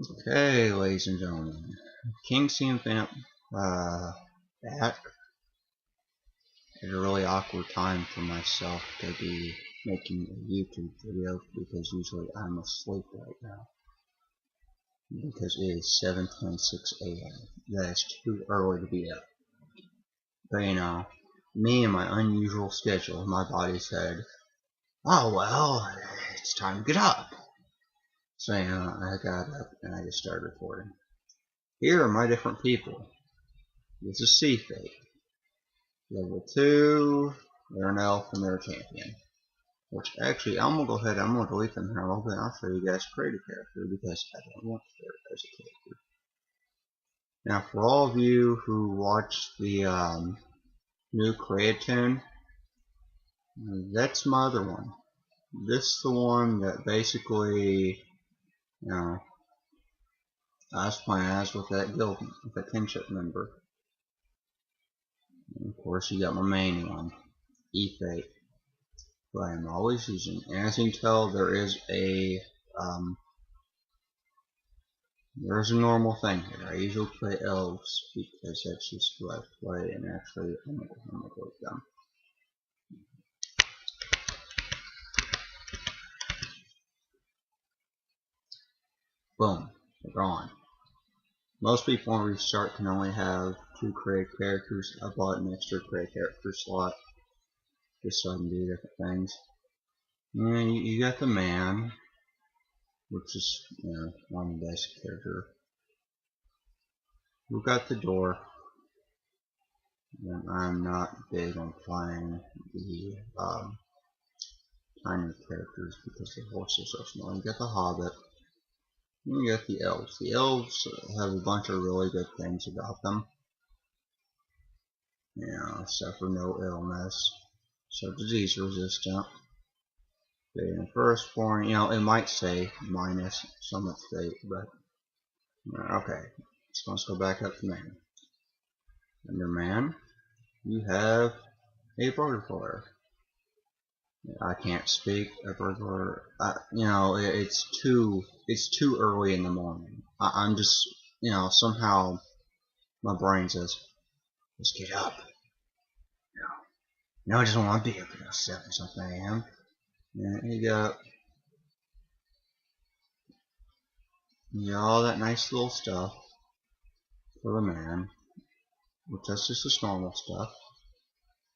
Okay, ladies and gentlemen, King and Vamp back at a really awkward time for myself to be making a YouTube video because usually I'm asleep right now because it is 7:26 a.m. That is too early to be up. But you know, me and my unusual schedule, my body said, "Oh well, it's time to get up." So you know, I got up and I just started recording. Here are my different people. This is Sea Fate. Level 2, they're an elf and they're a champion. Which actually, I'm going to go ahead, I'm going to delete them here a little bit. I'll show you guys create a character because I don't want to create as a character. Now, for all of you who watched the new create toon, that's my other one. This is the one that basically, you know, I was playing as with that guild, with that kinship member. And of course, you got my main one, E-Fate. But I'm always using. And as you can tell, there's a normal thing here. I usually play elves because that's just what I play, and actually I'm gonna go with them. Boom, they're gone. Most people on restart can only have 2 create characters. I bought an extra create character slot just so I can do different things. And you got the man, which is, you know, one basic character. We got the door. And I'm not big on playing the tiny characters because the horses are small. You got the hobbit. And you got the elves. The elves have a bunch of really good things about them. You know, suffer no illness. So disease resistant. Being firstborn, you know, it might say minus so much fate, but okay. So let's go back up to man. Under man, you have a burglar. I can't speak a burglar. You know, it's too early in the morning. I'm just, you know, somehow my brain says, "Let's get up." No, I just don't want to be up at 7 something a.m. And you got all that nice little stuff for the man, which that's just the normal stuff.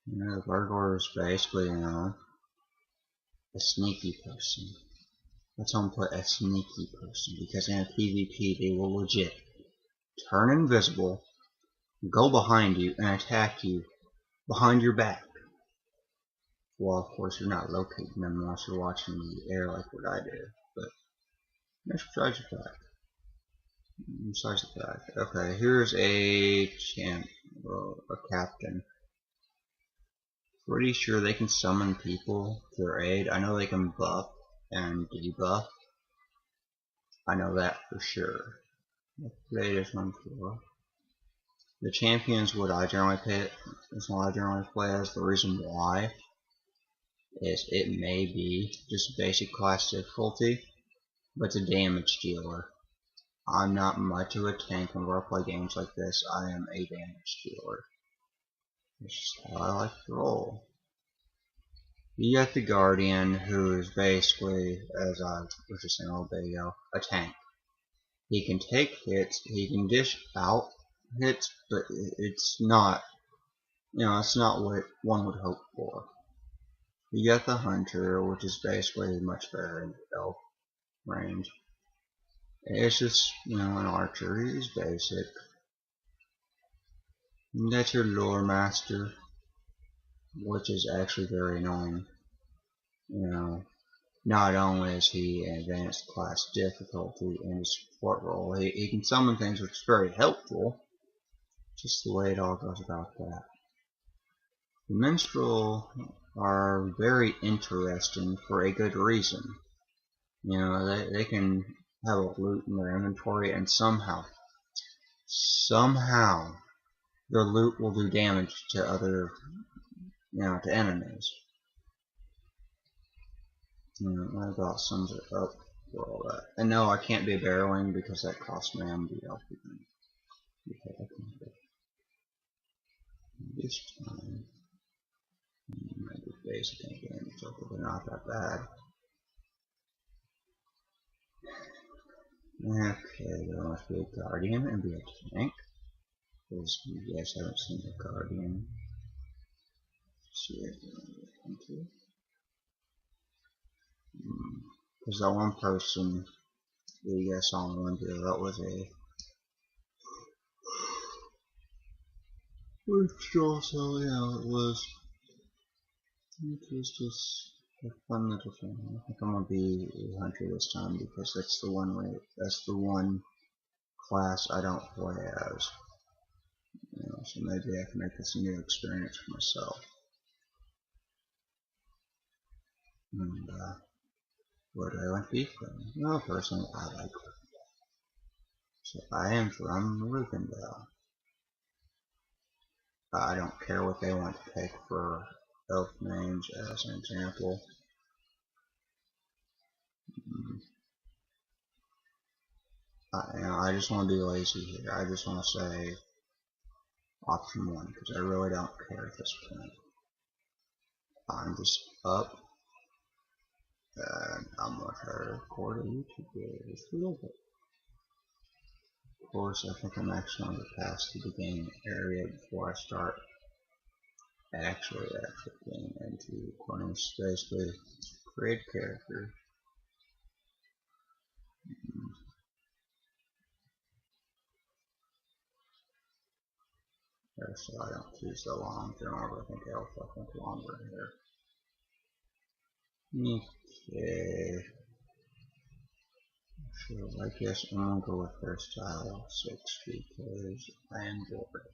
You know, the burglar is basically, you know, a sneaky person. Let's put a sneaky person because in a PvP they will legit turn invisible, go behind you, and attack you behind your back. Well, of course, you're not locating them unless you're watching the air like what I do, but that's besides the fact. Besides the fact. Okay, here's a champ, a captain. Pretty sure they can summon people to their aid. I know they can buff and debuff. I know that for sure. Today is one for the champions. What I generally play, is what I generally play as. The reason why is it may be just basic class difficulty, but it's a damage dealer. I'm not much of a tank whenever I play games like this. I am a damage dealer. That's just how I like to roll. You got the Guardian, who is basically, as I was just saying a little bit ago, a tank. He can take hits, he can dish out hits, but it's not, you know, it's not what one would hope for. You got the Hunter, which is basically much better in elf range. It's just, you know, an archer. He's basic. You got your Lore Master, which is actually very annoying. You know, not only is he an advanced class difficulty in his support role, he can summon things, which is very helpful. Just the way it all goes about that. The minstrel are very interesting for a good reason. You know, they can have a loot in their inventory, and somehow their loot will do damage to other, you know, to enemies. You know, that about sums it up for all that. And no, I can't be barreling because that costs my MD. Okay, I can do this time. I do basic damage, so they're not that bad. Okay, there must be a guardian and be a tank. Because you guys haven't seen the guardian. See it into. Because that one person that you guys saw in one video, that was a so yeah, it was just a fun little thing. I think I'm gonna be a hunter this time because that's the one class I don't play as. You know, so maybe I can make this a new experience for myself. And where do I want to be from? Well, personally, I like Rivendell. So I am from Rivendell. I don't care what they want to pick for elf names as an example. I just want to be lazy here. I just want to say option 1 because I really don't care at this point. I'm just up and I'm going to try to record a YouTube video just a little bit. Of course, I think I'm actually going to pass through the game area before I start actually getting into recording. It's basically create character. So I don't choose so long to remember. I think I'll think longer here. Okay. So I guess I'm gonna go with hairstyle 6 because I am bored.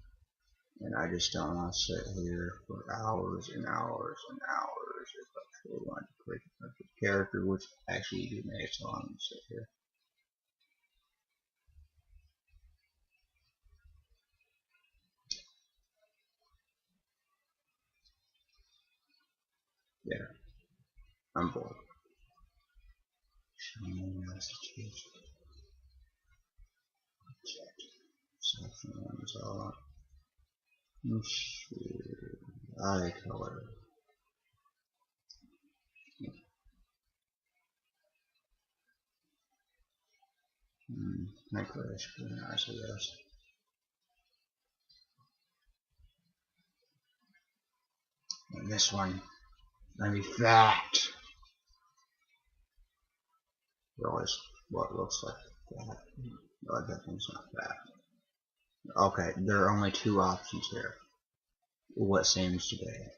And I just don't want to sit here for hours and hours and hours if I truly want to create a perfect character, which actually you may, so I'm gonna sit here. There. I'm bored. Section 1 is all. Eye color. That color is pretty nice, I guess. And this one, maybe fat. Realize what looks like that. No, that thing's not fat. Okay, there are only 2 options here. What seems to be?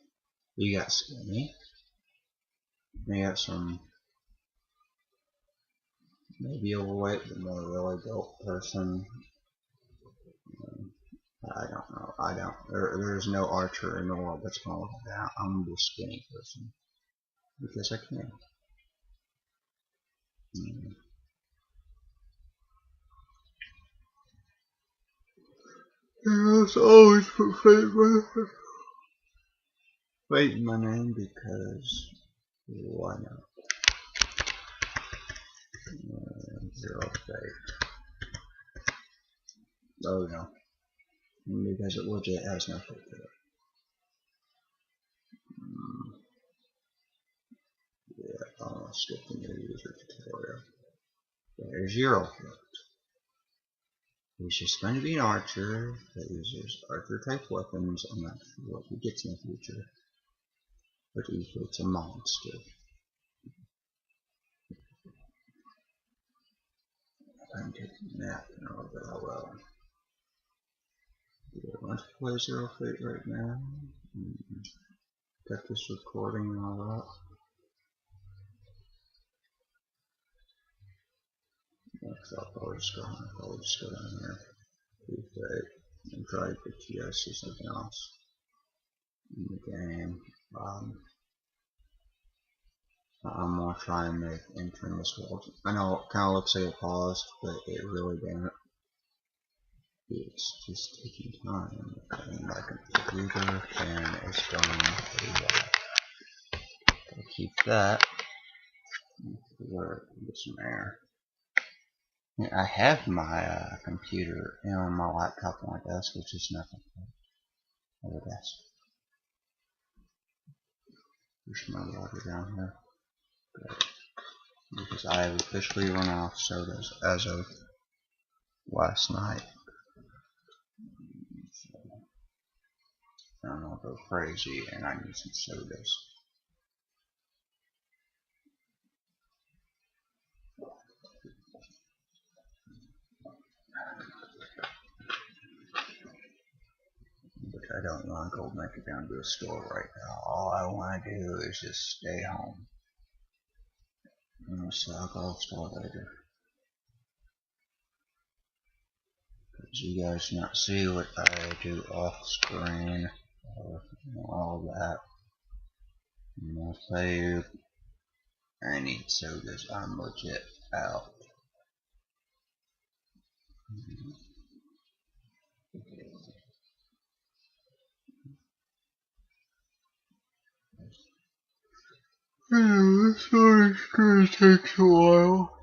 You got skinny. You got some maybe overweight, but more really built person. I don't know. There's no archer in the world that's gonna look like that. I'm gonna be a skinny person because I can. It's always put fate in my name because why not? 0 fate. Oh no. Because it legit has no fate to it. Yeah, I'll skip the new user tutorial. There's 0 fate. He's just going to be an archer that uses archer type weapons. I'm not sure what he gets in the future, but usually it's a monster. I'm taking a nap in a little bit. I will. Do I want to play 0 fate right now? Got this recording and all that. Next up, I'll just go down here. And try to get you guys to see something else in the game. I'm gonna try and make entering this world. I know it kind of looks like it paused, but it really didn't. It's just taking time. Getting back in the computer, and it's going to keep that. Where get some air. Yeah, I have my computer and my laptop on my desk, which is nothing on the desk. There's my water down here. Good. Because I have officially run off sodas as of last night. So, I'm gonna go crazy and I need some sodas. But I don't want to go make it down to the store right now. All I want to do is just stay home. So I'll go to the store later. Because you guys not see what I do off screen or all that. And I'll tell you, I need sodas. I'm legit out. This one takes a while.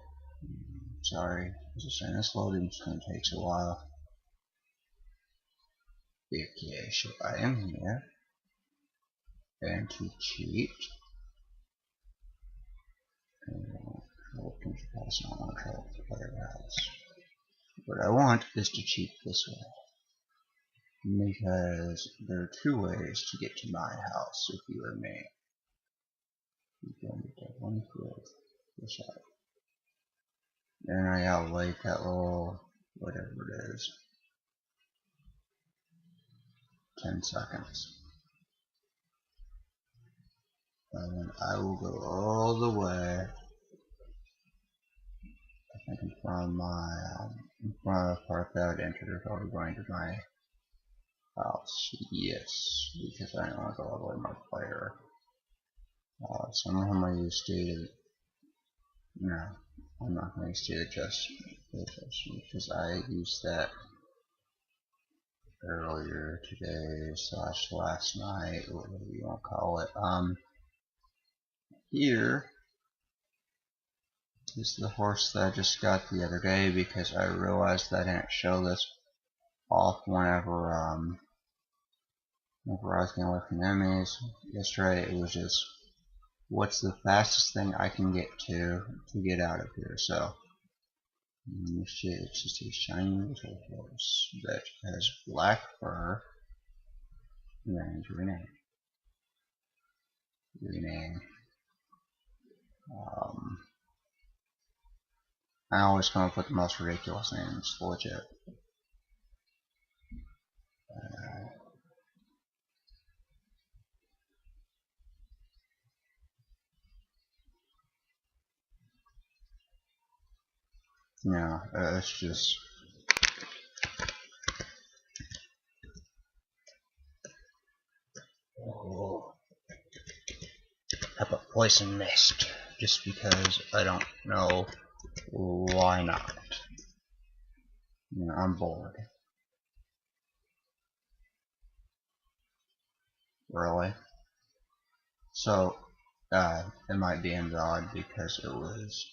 Sorry, as I saying, this loading screen takes a while. Okay, so I am here. And to cheat. Pass on one control player house. What I want is to cheat this way. Because there are two ways to get to my house if you are me. You go into that one field, this side. Then I gotta wait that little, whatever it is, 10 seconds. And then I will go all the way, I think in front of the park that I would enter if I were going to my house. Yes, because I don't want to go all the way to my player. So I'm going to use data. No, I'm not going to use data adjustment because I used that earlier today / last night, or whatever you want to call it. Here is the horse that I just got the other day because I realized that I didn't show this off whenever I was getting away from enemies. Yesterday it was just, what's the fastest thing I can get to get out of here? So it's just a shiny little horse that has black fur and rename. I always come up with the most ridiculous names, legit. Yeah, it's just. Oh, I put poison mist just because I don't know why not. You know, I'm bored. Really? So, it might be invalid because it was.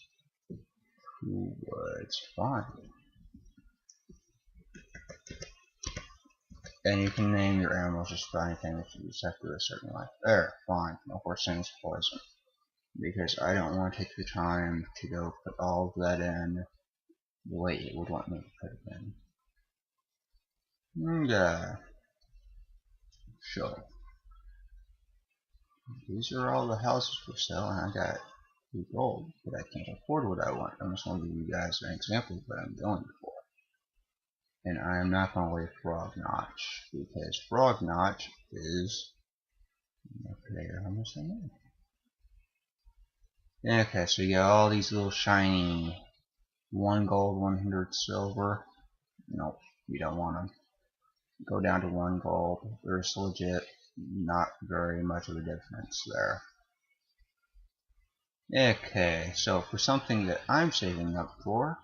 It's fine. And you can name your animals just about anything if you set to a certain life. There, fine. No horse is poison. Because I don't want to take the time to go put all of that in the way it would want me to put it in. And, sure. These are all the houses for sale, and I got 2 gold, but I can't afford what I want. I'm just going to give you guys an example of what I'm going for. And I am not going to leave Frog Notch, because Frog Notch is how much I know. Okay, so you got all these little shiny 1 gold, 100 silver. Nope, you don't want them. Go down to 1 gold. There's legit not very much of a difference there. Okay, so for something that I'm saving up for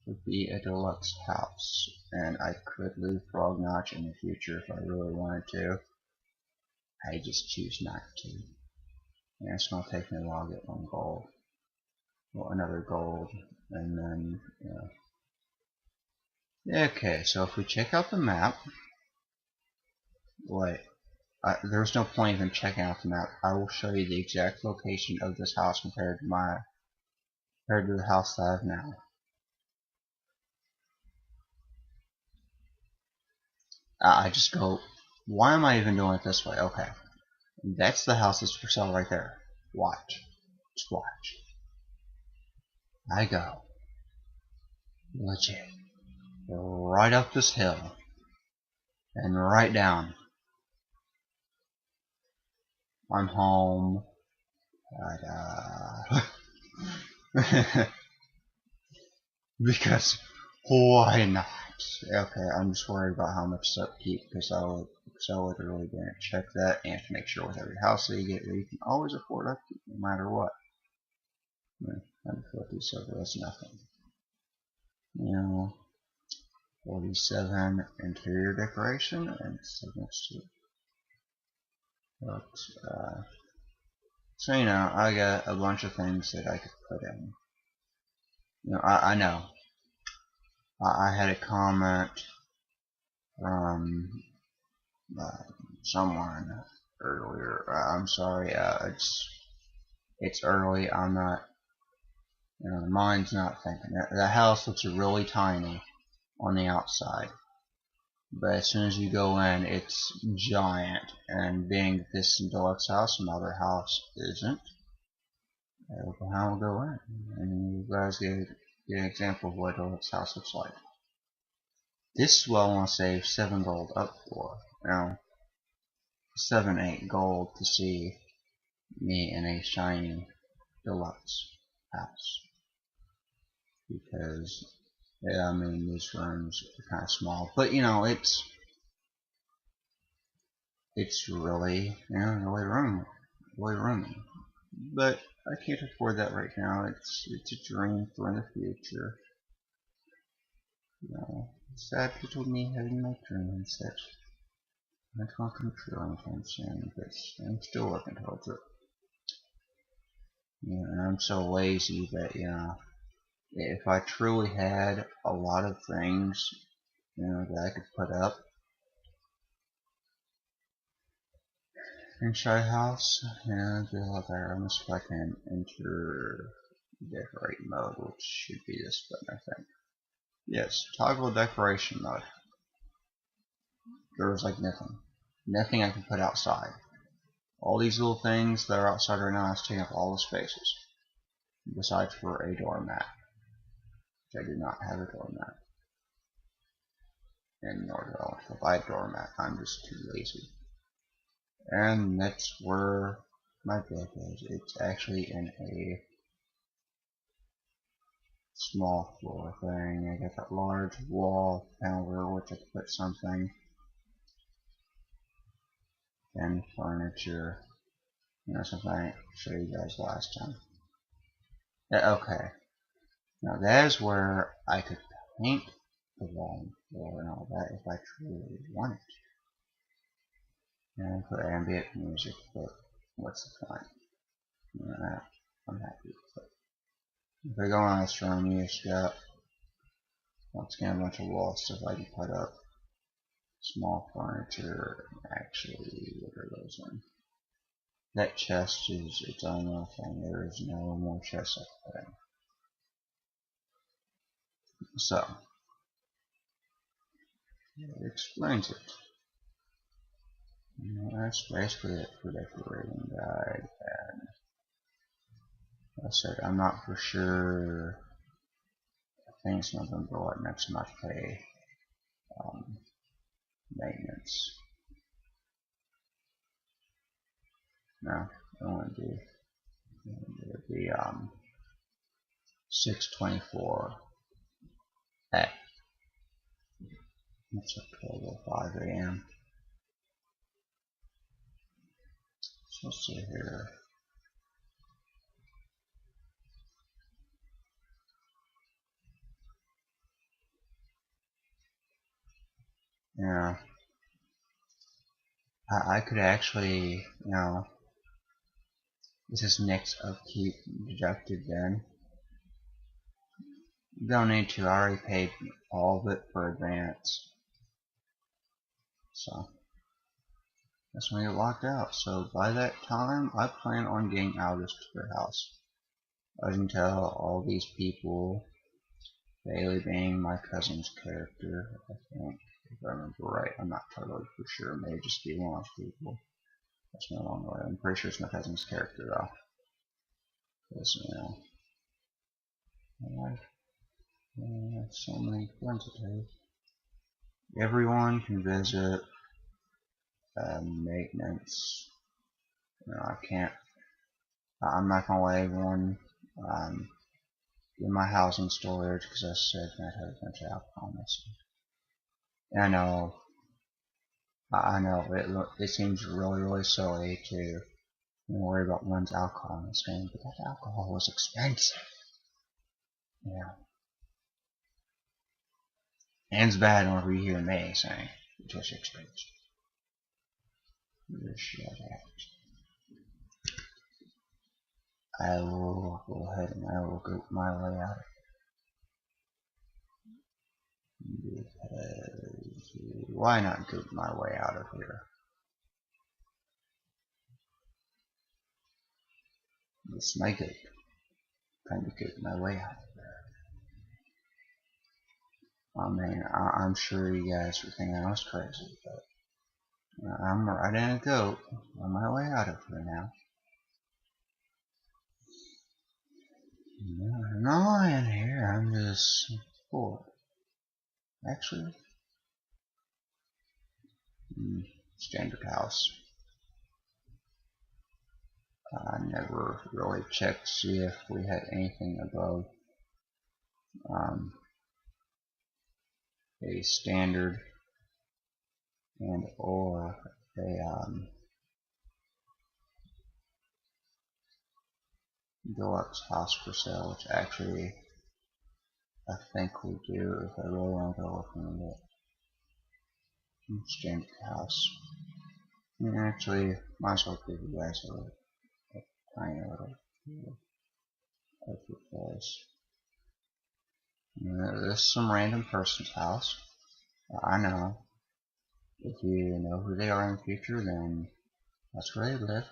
would be a deluxe house, and I could leave Frog Notch in the future if I really wanted to. I just choose not to. And it's going to take me a while to get 1 gold. well, another gold, and then okay. So if we check out the map, wait, there's no point even checking out the map. I will show you the exact location of this house compared to the house that I have now. I just go, why am I even doing it this way? Okay, that's the house that's for sale right there. Watch, just watch. I go, legit, right up this hill, and right down. I'm home. Because why not? Okay, I'm just worried about how much upkeep because I literally didn't check that, and to make sure with every house that you get, you can always afford upkeep no matter what. 150 silver, that's nothing. 47 interior decoration and signature. So I got a bunch of things that I could put in. I know. I had a comment from someone earlier. I'm sorry. It's early. I'm not. The mind's not thinking. The house looks really tiny on the outside, but as soon as you go in, it's giant. And being that this is a deluxe house, another house isn't. How we'll go in, and you guys get an example of what a deluxe house looks like. This is what I want to save 7 gold up for. 7, 8 gold to see me in a shiny deluxe house. Because, yeah, I mean, these rooms are kind of small. But, it's really, really roomy. But I can't afford that right now. It's a dream for in the future. Sad little me having my dream and such. That won't come true anytime soon, but I'm still working towards it. And I'm so lazy that, if I truly had a lot of things, that I could put up inside house, and do a lot there. I'm just if I can enter decorate mode, which should be this button, I think. Yes, toggle decoration mode. There was like nothing I can put outside. All these little things that are outside right now is taking up all the spaces, besides for a doormat. I do not have a doormat. And nor do I want to buy a doormat. I'm just too lazy. And that's where my bed is. It's actually in a small floor thing. I got that large wall counter which I could put something. And furniture. Something I showed you guys last time. Okay. Now that is where I could paint the wall and floor and all that if I truly wanted to. And put ambient music, but what's the point? I'm happy with it. If I go on this room, you just got, once again, a bunch of wall stuff I can put up. Small furniture, actually, what are those in? That chest is its own little thing. There is no more chests I can put in. So, it explains it. That's basically it for decorating guide. And like I said, I'm not for sure. I think it's November what next month pay maintenance. No, I want to do the 6/24 at it's up 12:05 a.m. So let's see here. Yeah, I could actually, this is next upkeep deducted then. Don't need to. I already paid all of it for advance. So that's when I get locked out. So by that time, I plan on getting out of this particular house. I can tell all these people, Bailey being my cousin's character, I think, if I remember right. I'm not totally for sure. It may just be one of those people. That's no longer right. I'm pretty sure it's my cousin's character though. Because, I have so many friends today. Everyone can visit maintenance. I can't. I'm not gonna let everyone get my house in storage because I said that had a bunch of alcohol missing. And I know it seems really silly to worry about one's alcohol in this game, but that alcohol was expensive. Yeah. And it's bad whenever you hear me saying it was expensive. Shut up. I will go ahead and I will go my way out of here. Because why not go my way out of here? This may go kind of get my way out of there. I mean, I'm sure you guys were thinking I was crazy, but I'm riding a goat on my way out of here now. No, I'm not lying here, I'm just bored. Actually, standard house. I never really checked to see if we had anything above a standard and or a deluxe house for sale, which actually I think we do if I really want to go looking at standard house. And actually, might as well give you guys a tiny little of the place. This is some random person's house. I know. If you know who they are in the future, then that's where they live.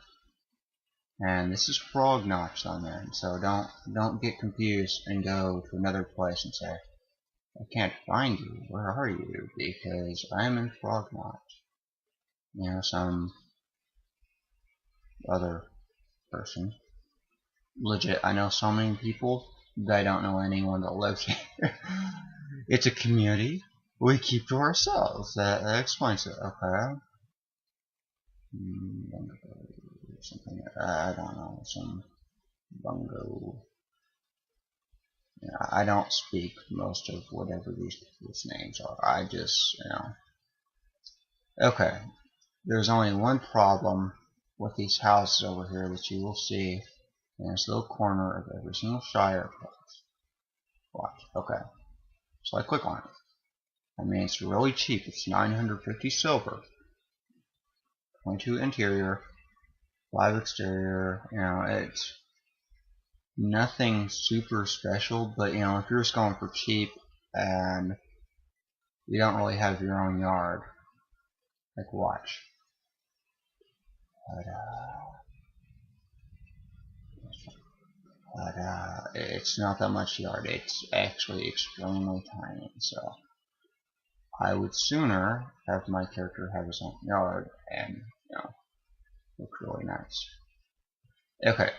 And this is Frog Notch on there, so don't get confused and go to another place and say, I can't find you. Where are you? Because I am in Frog Notch. Some other person. Legit, I know so many people that I don't know anyone that lives here. It's a community we keep to ourselves. That explains it, okay? Something, I don't know, some bungo. I don't speak most of whatever these people's names are. I just, Okay, there's only one problem with these houses over here that you will see in this little corner of every single Shire place. Watch, okay. So I click on it. I mean, it's really cheap. It's 950 silver. 22 interior, 5 exterior. It's nothing super special, but if you're just going for cheap and you don't really have your own yard, like watch. But it's not that much yard. It's actually extremely tiny. So I would sooner have my character have his own yard and look really nice. Okay,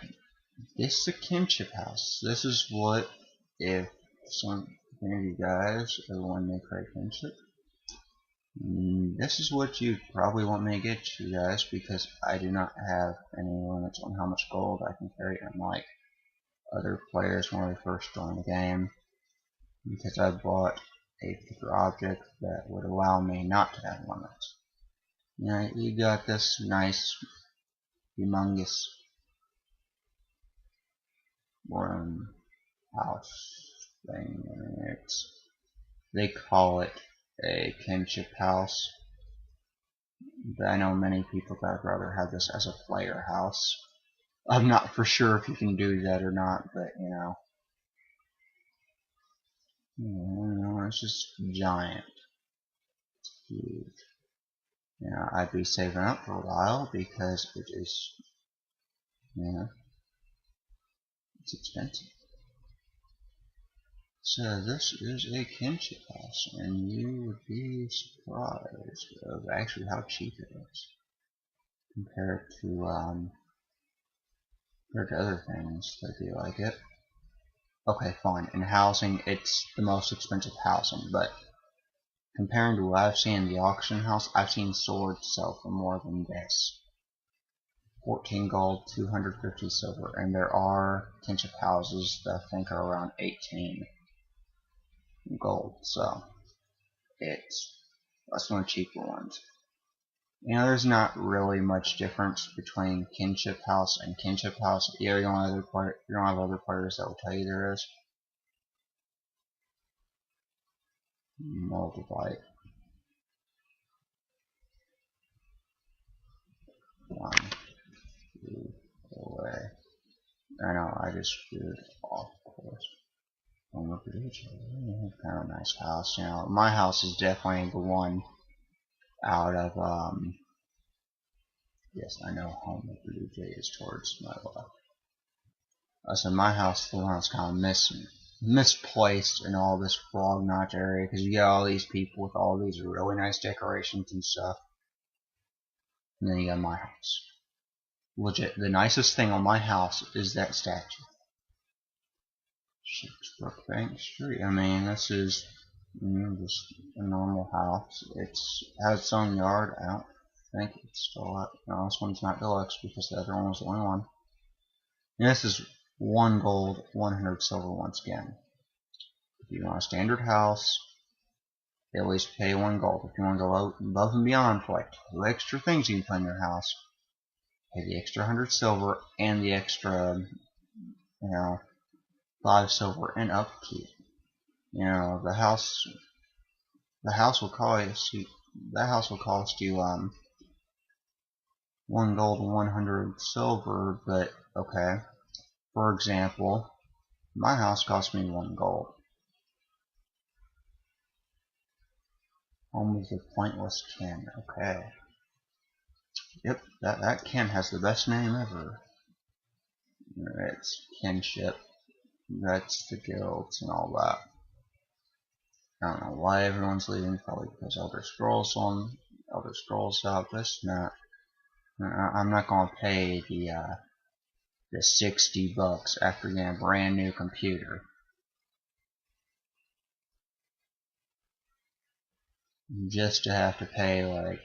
this is a kinship house. This is what if any of you guys ever want to make a kinship. This is what you probably want me to get you guys because I do not have any limits on how much gold I can carry, unlike other players when we first joined the game, because I bought a particular object that would allow me not to have limits. You got this nice, humongous room house thing. They call it a kinship house. But I know many people that would rather have this as a player house. I'm not for sure if you can do that or not, but No, it's just giant. It's huge. Yeah, I'd be saving up for a while because it is, yeah, it's expensive. So this is a kinship house, and you would be surprised of actually how cheap it is compared to other things that do like it. Okay, fine. In housing, it's the most expensive housing, but comparing to what I've seen in the auction house, I've seen swords sell for more than this. 14 gold, 250 silver, and there are kinship houses that I think are around 18 gold, so that's one of the cheaper ones. You know, there's not really much difference between kinship house and kinship house. Yeah, you don't have other players that will tell you there is. Multiply it. 1, 2, away. I know, I just screwed off, of course. Kind of a nice house, you know. My house is definitely the one out of, yes, I know home of Blue Jay is towards my left. So my house, the one that's kind of misplaced in all this frog notch area, because you get all these people with all these really nice decorations and stuff, and then you got my house. Legit, the nicest thing on my house is that statue. Brook Bank Street. I mean, this is just a normal house. It has its own yard. I don't think it's still up. No, this one's not deluxe because the other one was the only one. And this is 1 gold, 100 silver once again. If you want a standard house, they always pay 1 gold. If you want to go above and beyond for like 2 extra things you can put in your house, pay the extra 100 silver and the extra, 5 silver and upkeep. You know, the house will cost you 1 gold and 100 silver, but okay. For example, my house cost me 1 gold. Home of the Pointless Kin. Okay. Yep, that kin has the best name ever. It's kinship. That's the guilds and all that. I don't know why everyone's leaving. Probably because Elder Scrolls out. This not. I'm not gonna pay the $60 after getting a brand new computer. Just to have to pay like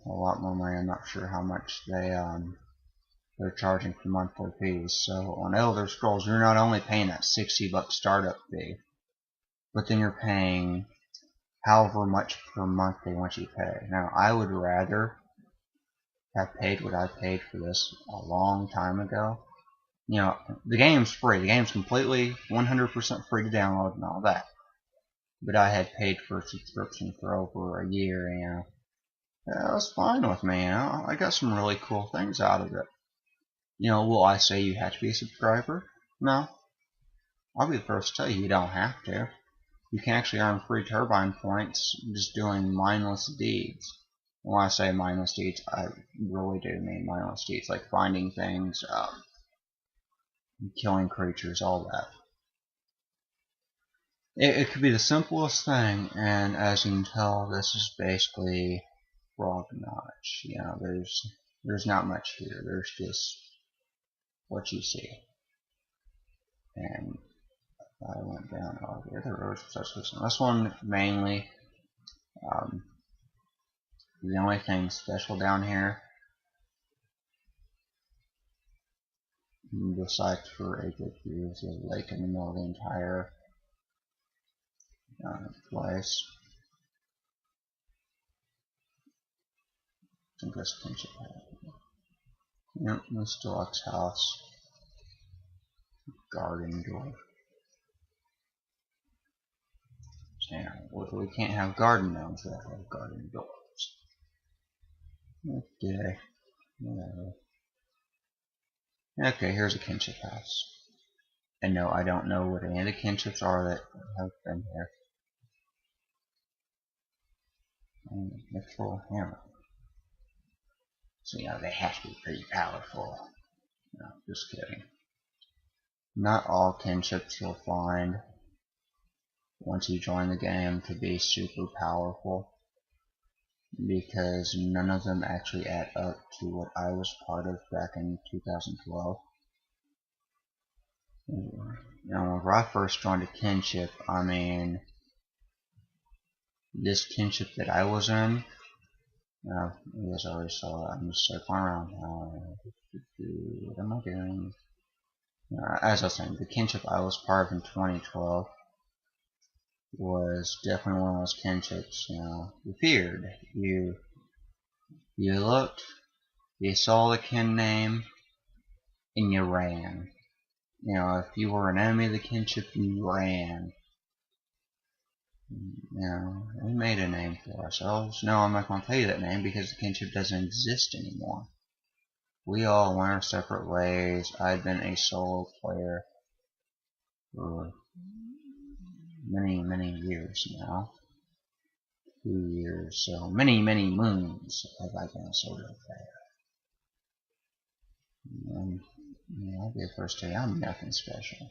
a lot more money. I'm not sure how much they're charging for monthly fees. So on Elder Scrolls, you're not only paying that $60 startup fee, but then you're paying however much per month they want you to pay. Now, I would rather have paid what I paid for this a long time ago. You know, the game's free. The game's completely 100% free to download and all that. But I had paid for a subscription for over a year, and that was fine with me. You know, I got some really cool things out of it. You know, will I say you have to be a subscriber? No. I'll be the first to tell you don't have to. You can actually earn free turbine points just doing mindless deeds. When I say mindless deeds, I really do mean mindless deeds, like finding things, killing creatures, all that. It could be the simplest thing, and as you can tell, this is basically frog notch. You know, there's not much here. There's just what you see. And I went down all the other roads for such reason. This one mainly, the only thing special down here, besides for a good view, is a lake in the middle of the entire place. I think this kinship house. Yep, this deluxe house. Garden door. Yeah, we can't have garden gnomes without have garden doors. Okay. Whatever. Okay, here's a kinship house. And no, I don't know what any of the kinships are that have been here. Mitchell Hammer. So, they have to be pretty powerful. No, just kidding. Not all kinships you'll find once you join the game to be super powerful, because none of them actually add up to what I was part of back in 2012. Whenever I first joined a kinship, this kinship that I was in, you guys already saw it. I'm just circling around. What am I doing? As I was saying, the kinship I was part of in 2012 was definitely one of those kinships. You feared. You looked, you saw the kin name, and you ran. If you were an enemy of the kinship, you ran. We made a name for ourselves. No, I'm not going to tell you that name because the kinship doesn't exist anymore. We all went our separate ways. I'd been a solo player for many, many years now. 2 years, so many, many moons have I been a solo player. And, I'll be the first to tell you, I'm nothing special.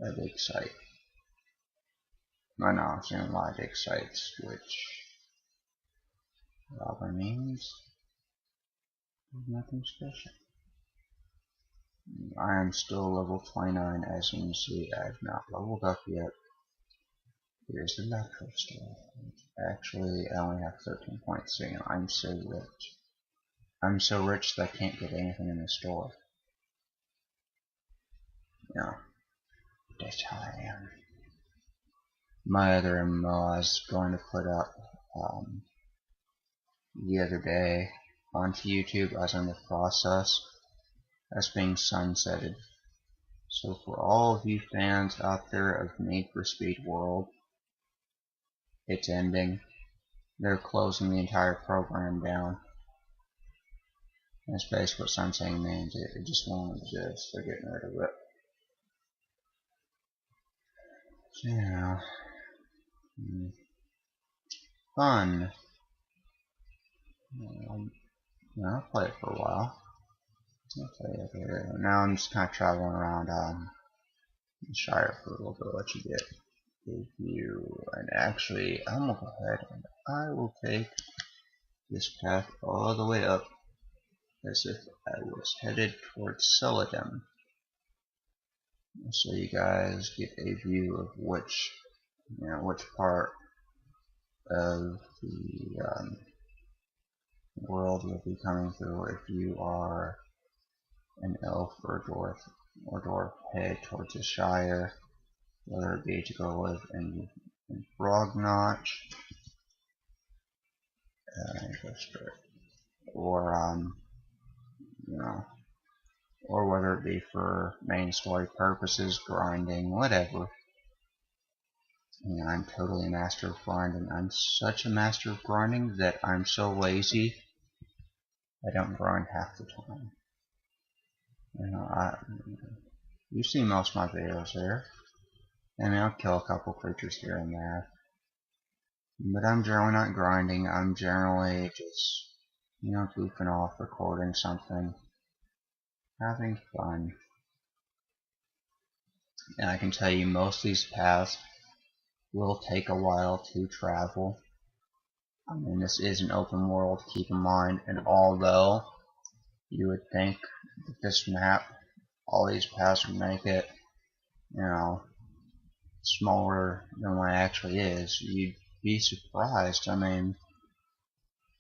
A big site. I know, I've seen a lot of big sites, which probably means nothing special. I am still level 29, as you can see. I have not leveled up yet. Here's the Lotro store. Actually, I only have 13 points, so I'm so rich. I'm so rich that I can't get anything in the store. That's how I am. My other MMO I was going to put up the other day onto YouTube. I was in the process. That's being sunsetted. So for all of you fans out there of Need for Speed World, it's ending. They're closing the entire program down. That's basically what sunsetting means. It just won't exist. They're getting rid of it. So, fun. I'll play it for a while. Now I'm just kind of traveling around the Shire for a little bit. What you get? If you, and actually, I'm gonna go ahead and I will take this path all the way up as if I was headed towards Celadon, so you guys get a view of which part of the world you'll be coming through if you are an elf or dwarf head towards the Shire, whether it be to go live in Frognotch, or whether it be for main story purposes, grinding, whatever. I'm totally a master of grinding. I'm such a master of grinding that I'm so lazy I don't grind half the time. You see most of my videos there. I'll kill a couple creatures here and there. But I'm generally not grinding. I'm generally just, goofing off, recording something, having fun. And I can tell you most of these paths will take a while to travel. This is an open world, keep in mind, and although you would think that this map, all these paths would make it, smaller than what it actually is, you'd be surprised.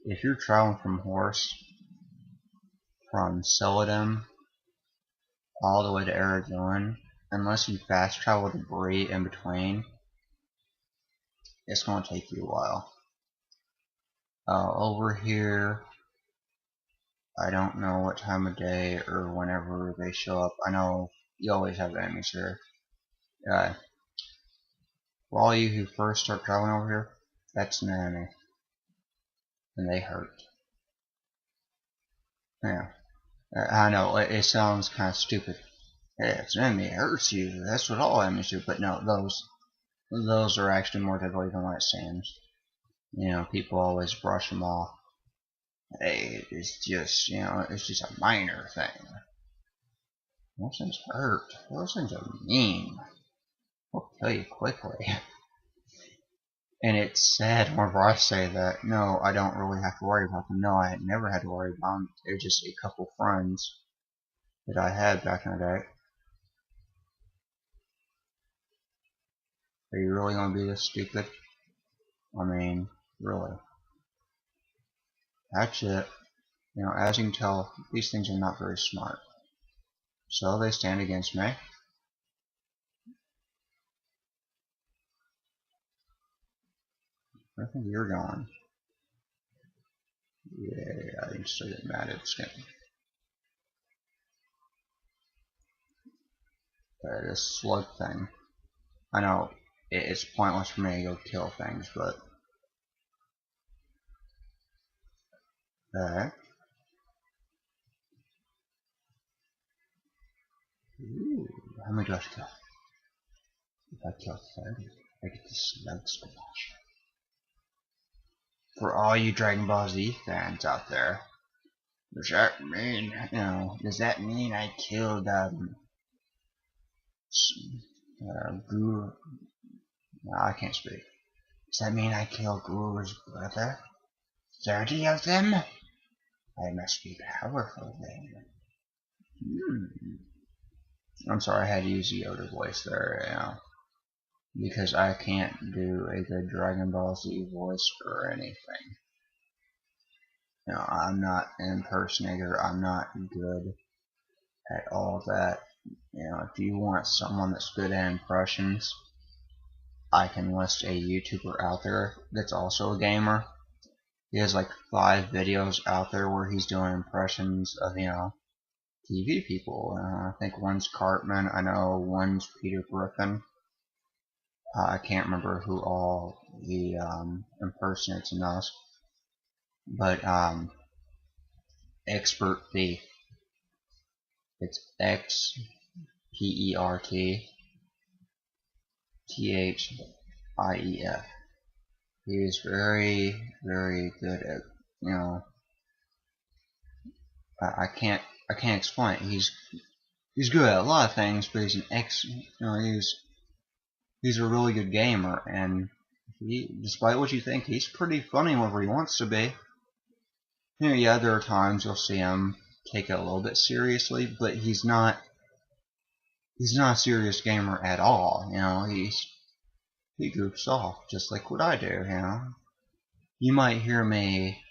If you're traveling from Celadon all the way to Aragon, unless you fast travel debris in between, it's going to take you a while. Over here, I don't know what time of day or whenever they show up. I know you always have enemies here. For all you who first start traveling over here, that's an enemy. And they hurt. Yeah. I know it sounds kind of stupid. Hey, if an enemy hurts you, that's what all enemies do. But no, those are actually more deadly than what it seems. You know, people always brush them off. Hey, it's just, you know, it's just a minor thing. Those things hurt. Those things are mean. I'll kill you quickly. And it's sad whenever I say that. No, I don't really have to worry about them. No, I never had to worry about them. They're just a couple friends that I had back in the day. Are you really gonna be this stupid? I mean, really. That's it. You know, as you can tell, these things are not very smart. So they stand against me. Where do you think you're going? Yeah, I still get mad at skin. This slug thing. I know it's pointless for me to go kill things, but ooh, how many do I have to kill? If I kill 30, I get the slug squash. For all you Dragon Ball Z fans out there, does that mean, you know, does that mean I killed Guru? No, I can't speak. Does that mean I killed Guru's brother? 30 of them? I must be powerful then. I'm sorry, I had to use the Yoda voice there, you know, because I can't do a good Dragon Ball Z voice for anything. You know, I'm not an impersonator. I'm not good at all that. You know, if you want someone that's good at impressions, I can list a YouTuber out there that's also a gamer. He has like 5 videos out there where he's doing impressions of, you know, TV people. I think one's Cartman. I know one's Peter Griffin. I can't remember who all he impersonates in those. But Expert Thief. It's XPERTTHIEF. He is very, very good at, you know, I can't explain it. He's good at a lot of things, but he's you know, he's a really good gamer, and despite what you think, he's pretty funny whenever he wants to be. You know, yeah, there are times you'll see him take it a little bit seriously, but he's not a serious gamer at all. You know, he goofs off just like what I do. You know, you might hear me,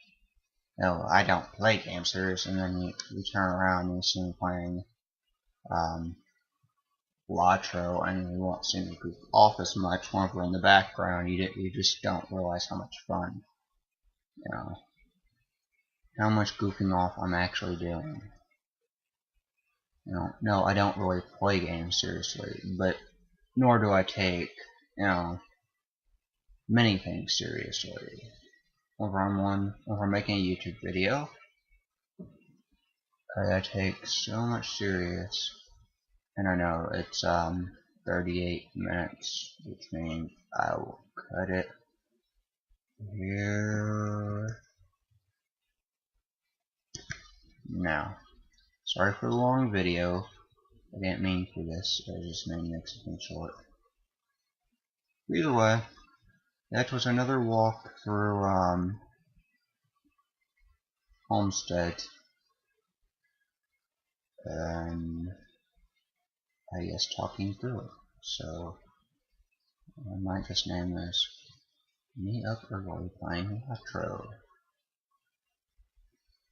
no, I don't play games serious, and then you turn around and you see me playing Lotro, and you won't see me goof off as much whenever in the background. You just don't realize how much fun, you know, how much goofing off I'm actually doing. You know, no, I don't really play games seriously, but nor do I take, you know, many things seriously. Whenever I'm making a YouTube video, I take so much serious. And I know it's 38 minutes, which means I will cut it here. Now, sorry for the long video. I didn't mean for this. I just meant to make something short. Either way, that was another walk through Homestead, and I guess talking through it. So I might just name this Me Up Early Playing Lotro.